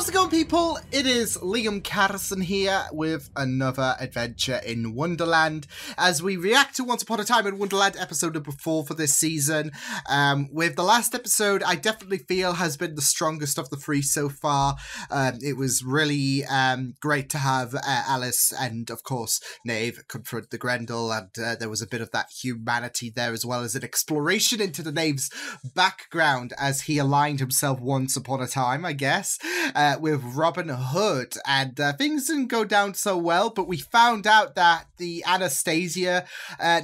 How's it going, people? It is Liam Carson here with another adventure in Wonderland as we react to Once Upon a Time in Wonderland episode number 4 for this season. With the last episode, I definitely feel has been the strongest of the 3 so far. It was really great to have Alice and, of course, Nave confront the Grendel, and there was a bit of that humanity there, as well as an exploration into the Knave's background as he aligned himself once upon a time, I guess. With Robin Hood, and things didn't go down so well, but we found out that the Anastasia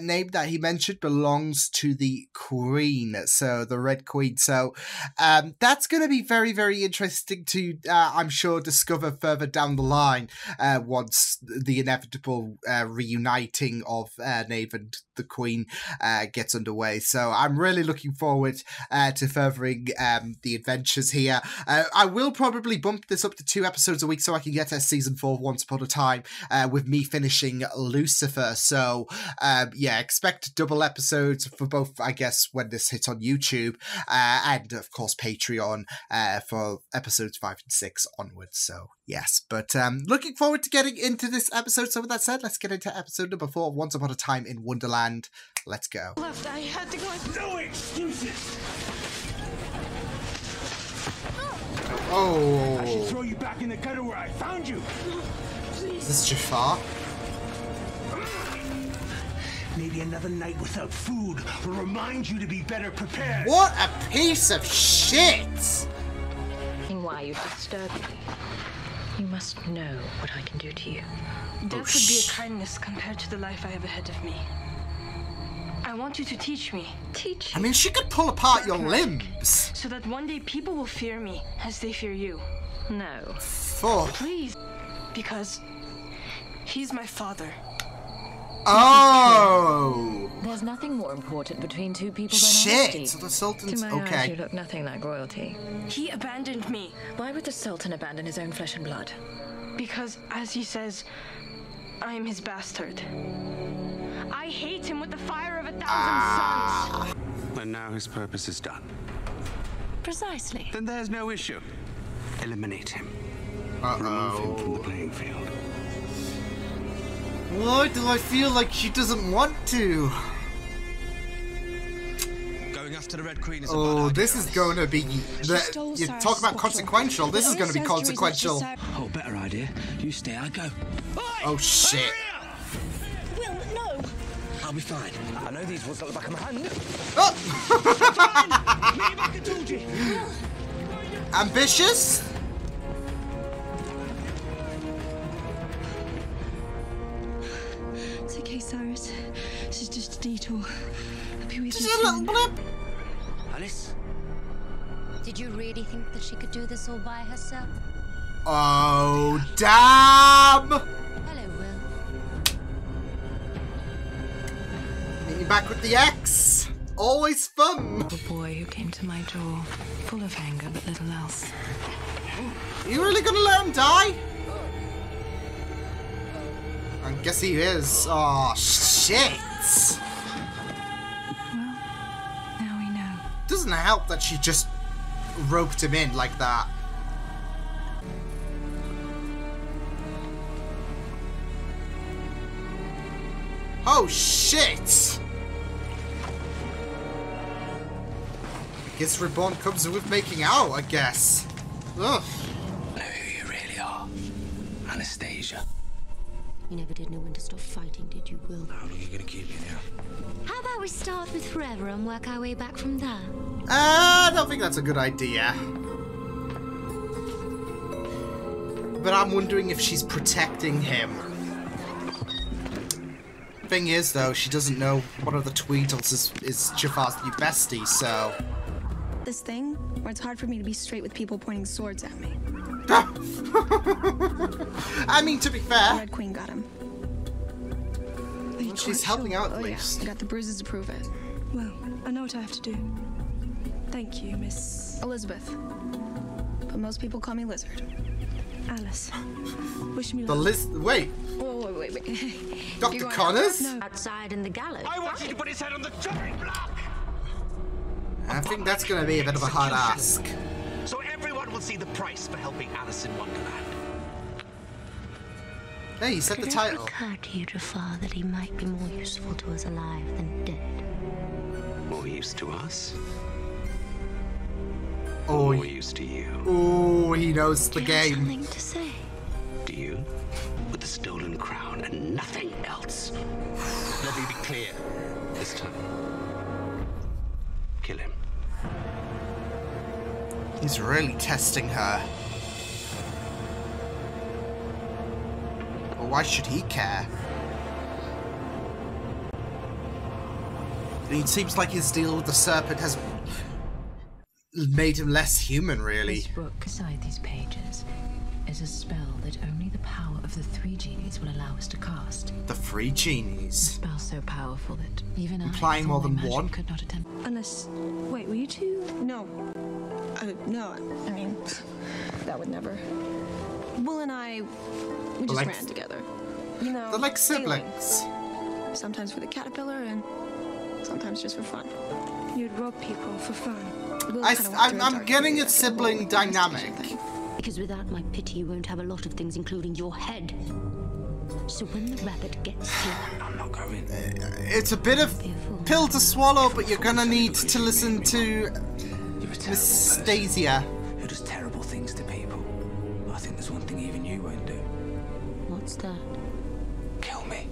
name that he mentioned belongs to the Queen, so the Red Queen. So that's going to be very, very interesting to, I'm sure, discover further down the line once the inevitable reuniting of Nave and the Queen gets underway. So I'm really looking forward to furthering the adventures here. I will probably bump this up to 2 episodes a week so I can get to season 4 of Once Upon a Time with me finishing Lucifer. So yeah, expect double episodes for both, I guess, when this hits on YouTube and of course Patreon for episodes 5 and 6 onwards. So yes, but looking forward to getting into this episode. So with that said, let's get into episode number 4 of Once Upon a Time in Wonderland. Let's go. Left, I had to go. No excuses. Oh, I should throw you back in the gutter where I found you. Is this Jafar? Maybe another night without food will remind you to be better prepared. What a piece of shit! Why you disturb me? You must know what I can do to you. Death would be a kindness compared to the life I have ahead of me. I want you to teach me. Teach I you? mean, she could pull apart your limbs. So that one day people will fear me as they fear you. No. Fuck. Please. Because he's my father. Oh! There's nothing more important between two people than Shit! honesty. So the Sultan's To my eyes, okay. you look nothing like royalty. He abandoned me. Why would the Sultan abandon his own flesh and blood? Because, as he says, I am his bastard. I hate him with the fire of 1,000 suns. And now his purpose is done. Precisely. Then there's no issue. Eliminate him. Remove him from the playing field. Why do I feel like she doesn't want to? Going after the Red Queen is a Oh, bad this idea, is Alice. going to be... You talk about consequential. This is going to be consequential. Oh, better idea. You stay, I go. Oh, shit. Will, no! I'll be fine. I know these woods at the back of my hand. Oh! Ambitious? It's okay, Cyrus. This is just a detour. I'll be with Just you a little soon. blip. Alice? Did you really think that she could do this all by herself? Oh, damn! Hello, Will. Meeting back with the ex. Always fun. The boy who came to my door, full of anger but little else. You really gonna let him die? I guess he is. Oh, shit. Well, now we know. Doesn't help that she just roped him in like that. Oh, shit. I guess Reborn comes with making out, I guess. Ugh. Know who you really are. Anastasia. You never did know when to stop fighting, did you, Will? How long are you going to keep me there? How about we start with forever and work our way back from there? I don't think that's a good idea. But I'm wondering if she's protecting him. Thing is, though, she doesn't know one of the Tweedles is Jafar's new bestie, so... This thing, where it's hard for me to be straight with people pointing swords at me. I mean, to be The fair, Red Queen got him. well, she's helping out at least. I got the bruises to prove it. Well, I know what I have to do. Thank you, Miss Elizabeth. But most people call me Lizard. Alice. Wish me The luck. list. Wait, Whoa, wait. Dr. You're going Connors? No. Outside in the gallows. I want you to put his head on the chopping block. I think that's gonna be a bit of a hard ask. So everyone will see the price for helping Alice in Wonderland. Hey, you said the title. Did it occur to you, Jafar, that he might be more useful to us alive than dead? More use to us? Oh, More use to you? oh, he knows the Do you have game. something to say? Do you? With the stolen crown and nothing else. Let me be clear. This time. Kill him. He's really testing her. Well, why should he care? It seems like his deal with the Serpent has made him less human, really. This book beside these pages is a spell that only the power of the 3 genies will allow us to cast. The 3 genies. A spell so powerful that even Implying I, more with all than my one? magic, could not attempt. Unless. Wait, were you two? No. No, I mean, that would never. Will and I, we just Like- ran together. You know, They're like sailing. siblings. Sometimes for the caterpillar and sometimes just for fun. You'd rob people for fun. Will I, kinda went through a I'm dark getting period a after the whole sibling dynamic. thing. Because without my pity, you won't have a lot of things, including your head. So when the rabbit gets here, I'm not going. It's a bit of pill to swallow, but you're gonna need to listen to You're a terrible Miss person Stasia. who does terrible things to people. I think there's one thing even you won't do. what's that? Kill me.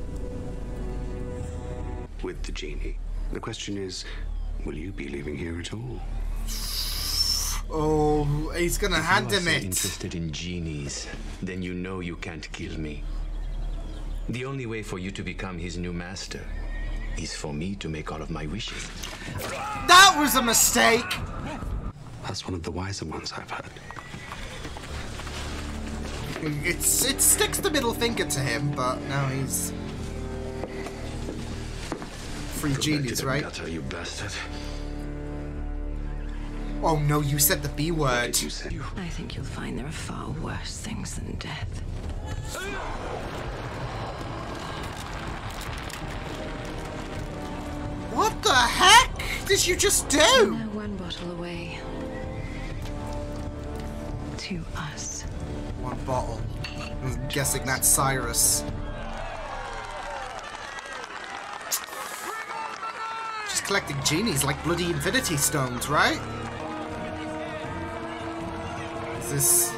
With the genie. The question is, will you be leaving here at all? Oh, he's gonna hand him it. Interested in genies, then you know you can't kill me. The only way for you to become his new master is for me to make all of my wishes. That was a mistake. That's one of the wiser ones I've heard. It sticks the middle finger to him, but now he's 3 genies, right? Gutter, you bastard. Oh no, you said the B What word. did you say? I think you'll find there are far worse things than death. What the heck did you just do? Now one bottle away. To us. 1 bottle. I'm guessing that's Cyrus. Just collecting genies like bloody infinity stones, right? Is this...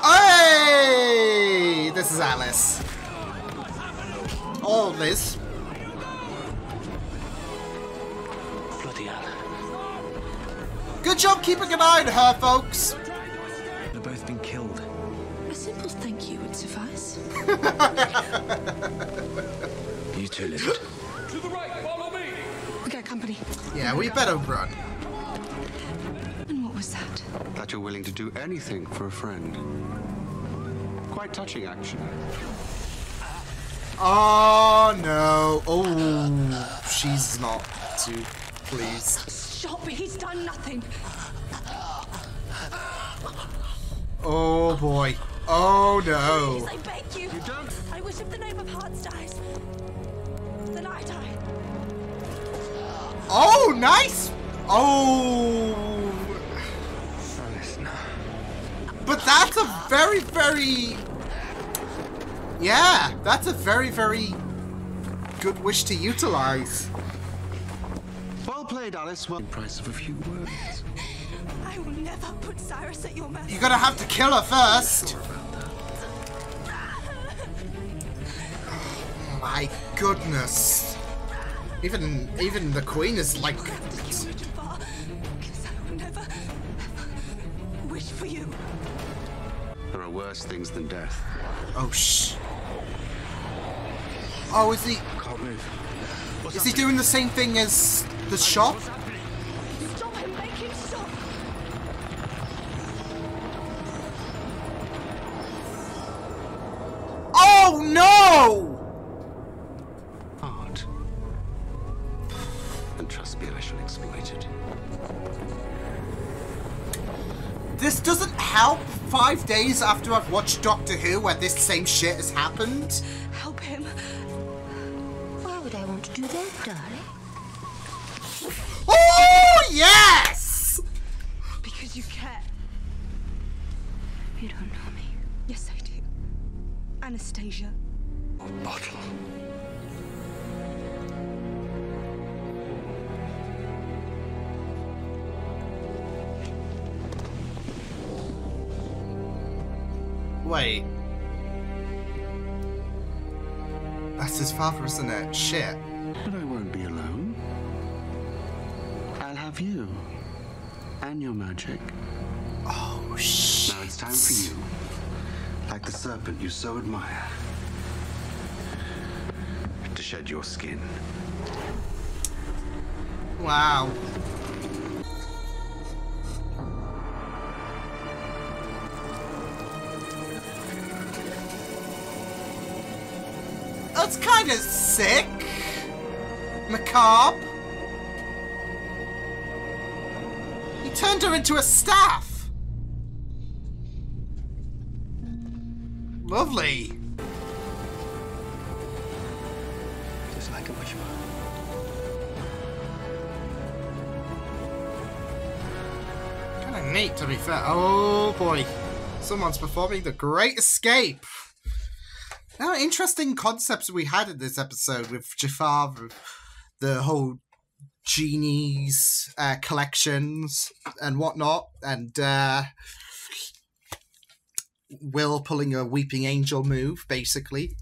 Hey! This is Alice. Oh, Liz. Bloody hell. Good job keeping an eye on her, folks. They've both been killed. A simple thank you would suffice. You two lived. We got company. Yeah, we better run. And what was that? That you're willing to do anything for a friend. Quite touching, actually. Oh no. Oh, she's not too pleased. Stop! He's done nothing. Oh boy. Oh no. Please, I beg you. You don't? I wish if the name of Hearts dies, then I die. Oh, nice. Oh. Alice, no. But that's a very, very... Yeah, that's a very, very good wish to utilize. Well played, Alice. Well, price of a few words. I will never put Cyrus at your mercy. You're gonna have to kill her first. Oh, my goodness. Even the queen is like... Because I will never wish for you. There are worse things than death. Oh, shh. Oh, is he... Can't move. Is he doing the same thing as the shop? Stop him, make him stop. Oh, no! Art. And trust me, I shall exploit it. This doesn't help 5 days after I've watched Doctor Who where this same shit has happened. Help him. Why would I want to do that, darling? Oh, yes! Anastasia. A bottle. Wait. That's his father, isn't it? Shit. But I won't be alone. I'll have you. And your magic. Oh, shit. Now it's time for you, like the serpent you so admire, to shed your skin. Wow. That's kind of sick. Macabre. He turned her into a staff. Lovely. Just like a wishbone. Kind of neat, to be fair. Oh boy. Someone's performing The Great Escape. Now, interesting concepts we had in this episode with Jafar, the whole genies collections and whatnot, and Will pulling a weeping angel move, basically.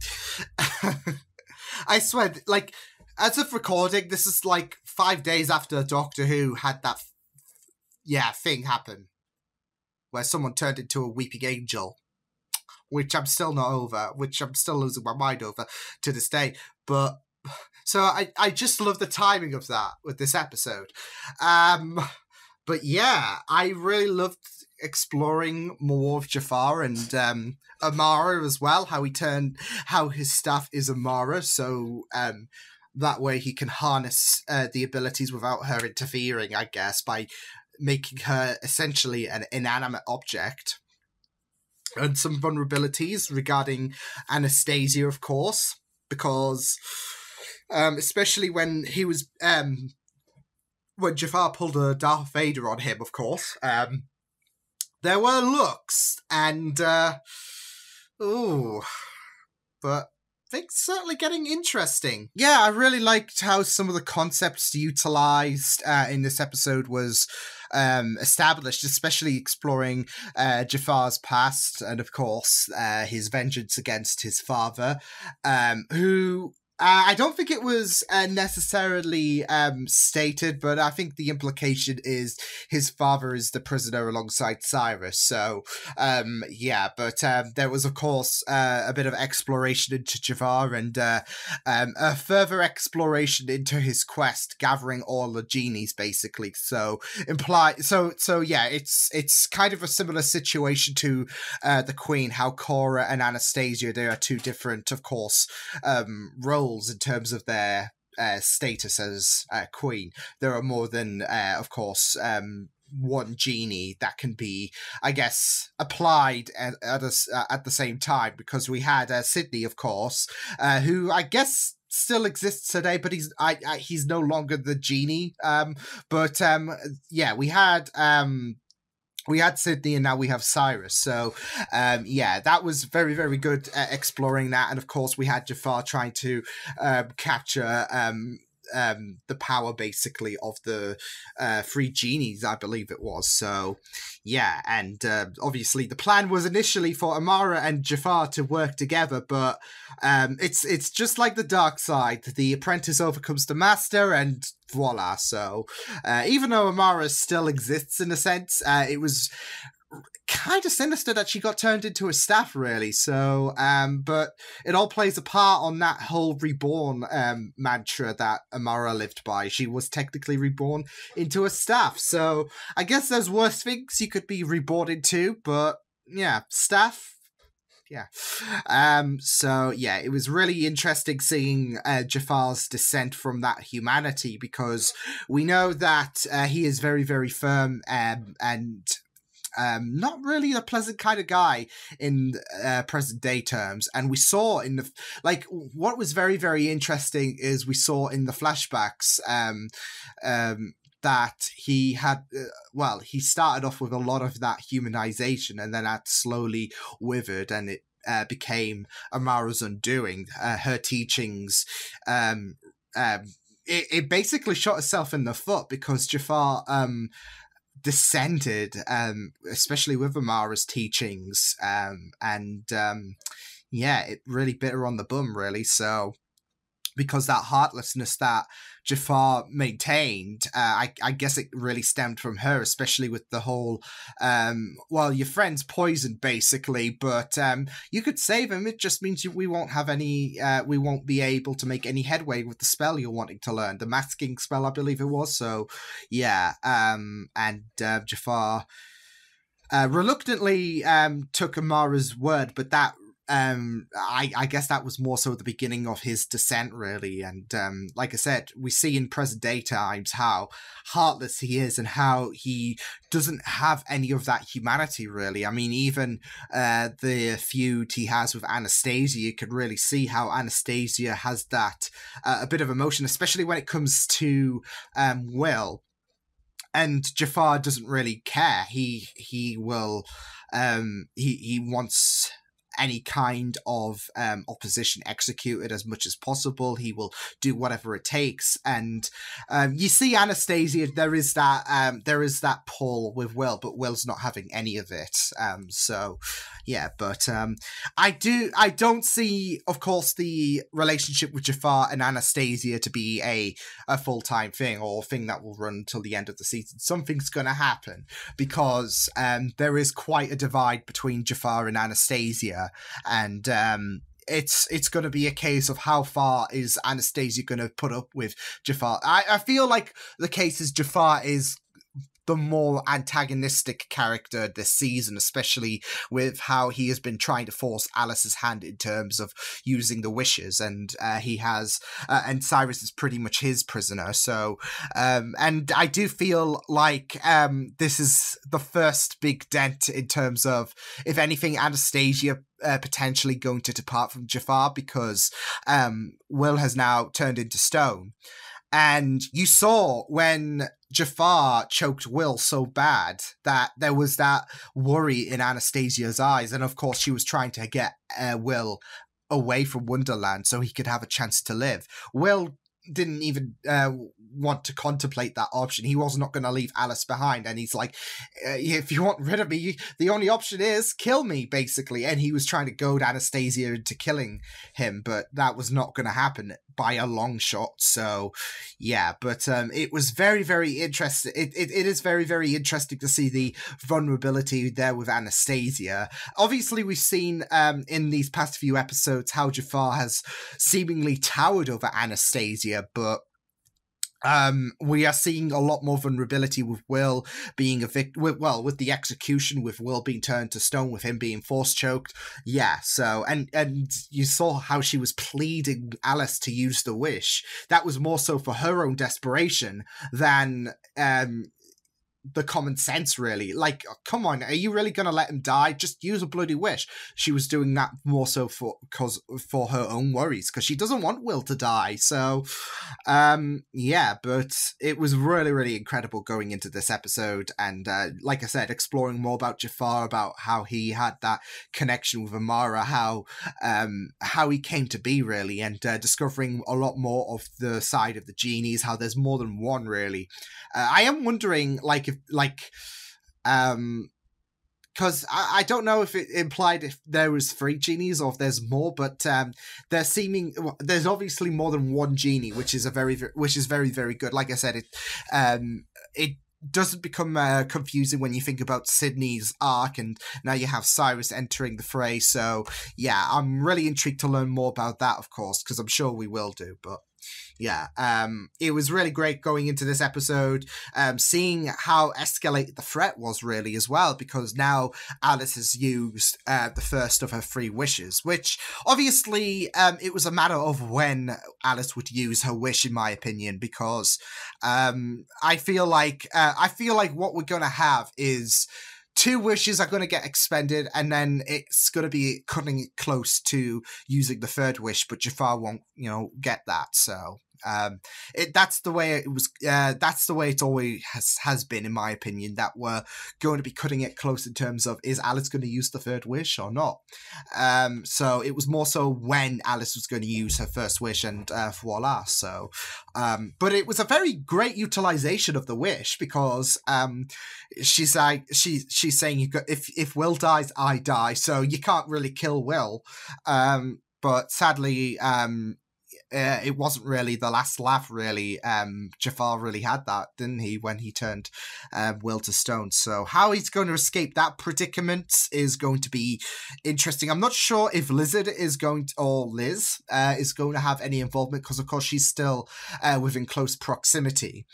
I swear, like, as of recording, this is like 5 days after Doctor Who had that thing happen where someone turned into a weeping angel, which I'm still not over, which I'm still losing my mind over to this day. But so I just love the timing of that with this episode. But yeah, I really loved exploring more of Jafar and Amara as well, how his staff is Amara, so that way he can harness the abilities without her interfering, I guess, by making her essentially an inanimate object. And some vulnerabilities regarding Anastasia, of course, because especially when he was when Jafar pulled a Darth Vader on him, of course, there were looks and but things certainly getting interesting. Yeah, I really liked how some of the concepts utilized in this episode was established, especially exploring Jafar's past and, of course, his vengeance against his father, who I don't think it was necessarily stated, but I think the implication is his father is the prisoner alongside Cyrus. So, but there was, of course, a bit of exploration into Jafar and a further exploration into his quest, gathering all the genies, basically. So, it's kind of a similar situation to the Queen, how Cora and Anastasia, they are two different, of course, roles in terms of their status as queen. There are more than, of course, one genie that can be, I guess, applied at the same time, because we had Sydney, of course, who I guess still exists today, but he's no longer the genie. We had Sydney and now we have Cyrus. So, that was very, very good exploring that. And of course, we had Jafar trying to capture the power, basically, of the three genies, I believe it was. So, yeah, and obviously the plan was initially for Amara and Jafar to work together, but it's just like the dark side. The apprentice overcomes the master, and voila. So even though Amara still exists in a sense, it was kind of sinister that she got turned into a staff, really. So, but it all plays a part on that whole reborn mantra that Amara lived by. She was technically reborn into a staff. So I guess there's worse things you could be reborn into, but yeah, staff. Yeah. It was really interesting seeing Jafar's descent from that humanity, because we know that he is very, very firm and not really a pleasant kind of guy in present day terms. And we saw in the, what was very, very interesting is we saw in the flashbacks that he had, he started off with a lot of that humanization, and then that slowly withered, and it became Amara's undoing. Her teachings, it basically shot itself in the foot because Jafar descended, especially with Amara's teachings, it really bit her on the bum, really. So, because that heartlessness that Jafar maintained, I guess it really stemmed from her, especially with the whole, your friend's poisoned, basically, but you could save him. It just means we won't have any, we won't be able to make any headway with the spell you're wanting to learn, the masking spell, I believe it was. So, yeah, Jafar reluctantly took Amara's word, but that I guess that was more so the beginning of his descent, really. And like I said, we see in present day times how heartless he is and how he doesn't have any of that humanity, really. I mean, even the feud he has with Anastasia, you can really see how Anastasia has that a bit of emotion, especially when it comes to Will. And Jafar doesn't really care. He will he wants any kind of opposition executed as much as possible. He will do whatever it takes. And you see Anastasia, there is that pull with Will, but Will's not having any of it. I don't see, of course, the relationship with Jafar and Anastasia to be a full-time thing or a thing that will run until the end of the season. Something's going to happen because there is quite a divide between Jafar and Anastasia. And it's going to be a case of how far is Anastasia going to put up with Jafar. I feel like the case is Jafar is the more antagonistic character this season, especially with how he has been trying to force Alice's hand in terms of using the wishes, and he has, and Cyrus is pretty much his prisoner. So, and I do feel like this is the first big dent in terms of, if anything, Anastasia potentially going to depart from Jafar, because Will has now turned into stone. And you saw when Jafar choked Will so bad that there was that worry in Anastasia's eyes. And of course, she was trying to get Will away from Wonderland so he could have a chance to live. Will didn't even want to contemplate that option. He was not going to leave Alice behind. And he's like, if you want rid of me, the only option is kill me, basically. And he was trying to goad Anastasia into killing him, but that was not going to happen by a long shot. So, yeah, but it was very, very interesting. It is very, very interesting to see the vulnerability there with Anastasia. Obviously, we've seen in these past few episodes how Jafar has seemingly towered over Anastasia, but we are seeing a lot more vulnerability with Will being a victim, with the execution, with Will being turned to stone, with him being force choked. Yeah, so, and you saw how she was pleading Alice to use the wish. That was more so for her own desperation than the common sense, really. Like, come on, are you really going to let him die? Just use a bloody wish. She was doing that more so for her own worries, because she doesn't want Will to die. So, yeah, but it was really, really incredible going into this episode. And like I said, exploring more about Jafar, about how he had that connection with Amara, how he came to be, really, and discovering a lot more of the side of the genies, how there's more than one, really. I am wondering, because I don't know if it implied if there was 3 genies or if there's more, but there's obviously more than one genie, which is very, very good. Like I said, it doesn't become confusing when you think about Sydney's arc, and now you have Cyrus entering the fray. So yeah, I'm really intrigued to learn more about that, of course, because I'm sure we will do. But yeah, it was really great going into this episode, seeing how escalated the threat was, really, as well, because now Alice has used the first of her 3 wishes, which obviously it was a matter of when Alice would use her wish, in my opinion, because I feel like what we're gonna have is 2 wishes are going to get expended, and then it's going to be cutting it close to using the 3rd wish, but Jafar won't, get that. So, That's the way it was. That's the way it always has been, in my opinion. That we're going to be cutting it close in terms of, is Alice going to use the third wish or not? So it was more so when Alice was going to use her first wish, and voila. So, but it was a very great utilization of the wish, because she's like she's saying, you got, if Will dies, I die. So you can't really kill Will. But sadly, it wasn't really the last laugh, really. Jafar really had that, didn't he, when he turned Will to stone? So how he's going to escape that predicament is going to be interesting. I'm not sure if Lizard is going to, or Liz is going to have any involvement, because of course she's still within close proximity.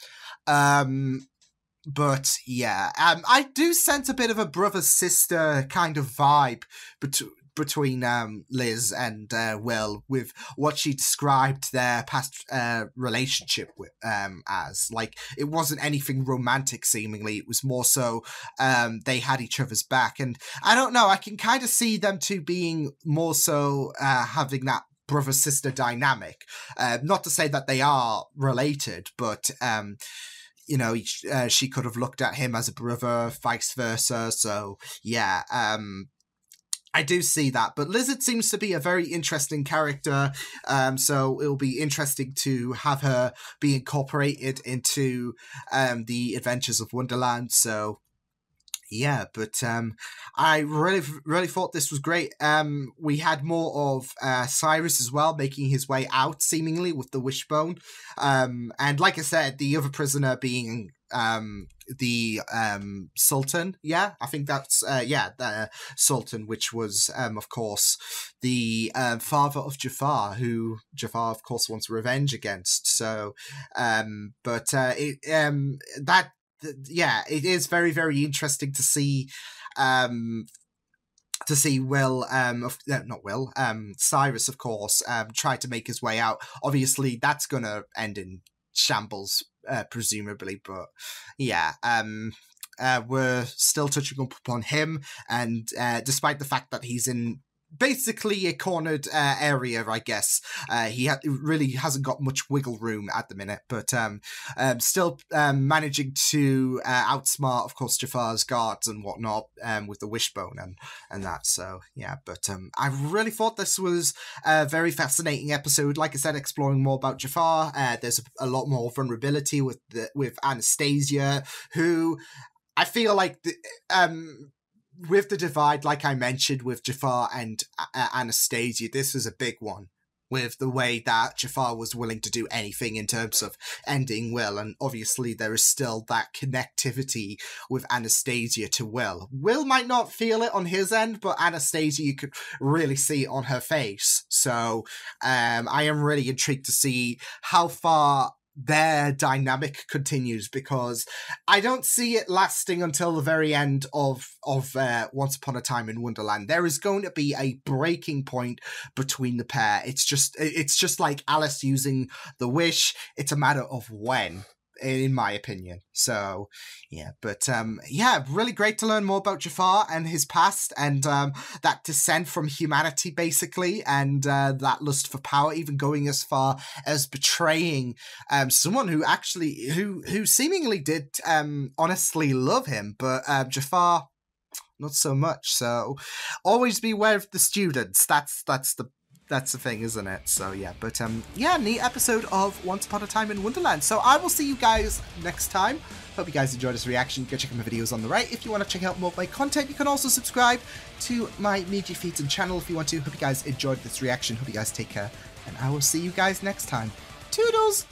But yeah, I do sense a bit of a brother-sister kind of vibe between Liz and Will, with what she described their past relationship with, as. Like, it wasn't anything romantic, seemingly. It was more so they had each other's back. And I don't know, I can kind of see them two being more so having that brother-sister dynamic. Not to say that they are related, but you know, she could have looked at him as a brother, vice versa. So yeah, I do see that. But Lizard seems to be a very interesting character, so it'll be interesting to have her be incorporated into the Adventures of Wonderland. So yeah, but I really thought this was great. We had more of Cyrus as well, making his way out, seemingly, with the wishbone. And like I said, the other prisoner being the Sultan. Yeah, I think that's the Sultan, which was of course the father of Jafar, who Jafar of course wants revenge against. So it is very, very interesting to see Will, not Will, Cyrus, of course, try to make his way out. Obviously, that's going to end in shambles, presumably, but yeah, we're still touching up upon him, and despite the fact that he's in basically a cornered area, I guess, he really hasn't got much wiggle room at the minute, but still managing to outsmart, of course, Jafar's guards and whatnot, with the wishbone and that. So yeah, but I really thought this was a very fascinating episode. Like I said, exploring more about Jafar. There's a lot more vulnerability with Anastasia, who I feel like with the divide, like I mentioned, with Jafar and Anastasia, this was a big one, with the way that Jafar was willing to do anything in terms of ending Will. And obviously there is still that connectivity with Anastasia to Will. Will might not feel it on his end, but Anastasia, you could really see it on her face. So I am really intrigued to see how far their dynamic continues, because I don't see it lasting until the very end of Once Upon a Time in Wonderland. There is going to be a breaking point between the pair. It's just like Alice using the wish. It's a matter of when, in my opinion. So yeah, but really great to learn more about Jafar and his past, and that descent from humanity, basically, and that lust for power, even going as far as betraying someone who actually who seemingly did honestly love him, but Jafar not so much. So always beware of the students. That's the thing, isn't it? So yeah, but neat episode of Once Upon a Time in Wonderland. So I will see you guys next time. Hope you guys enjoyed this reaction. Go check out my videos on the right. If you want to check out more of my content, you can also subscribe to my media feeds and channel if you want to. Hope you guys enjoyed this reaction. Hope you guys take care, and I will see you guys next time. Toodles!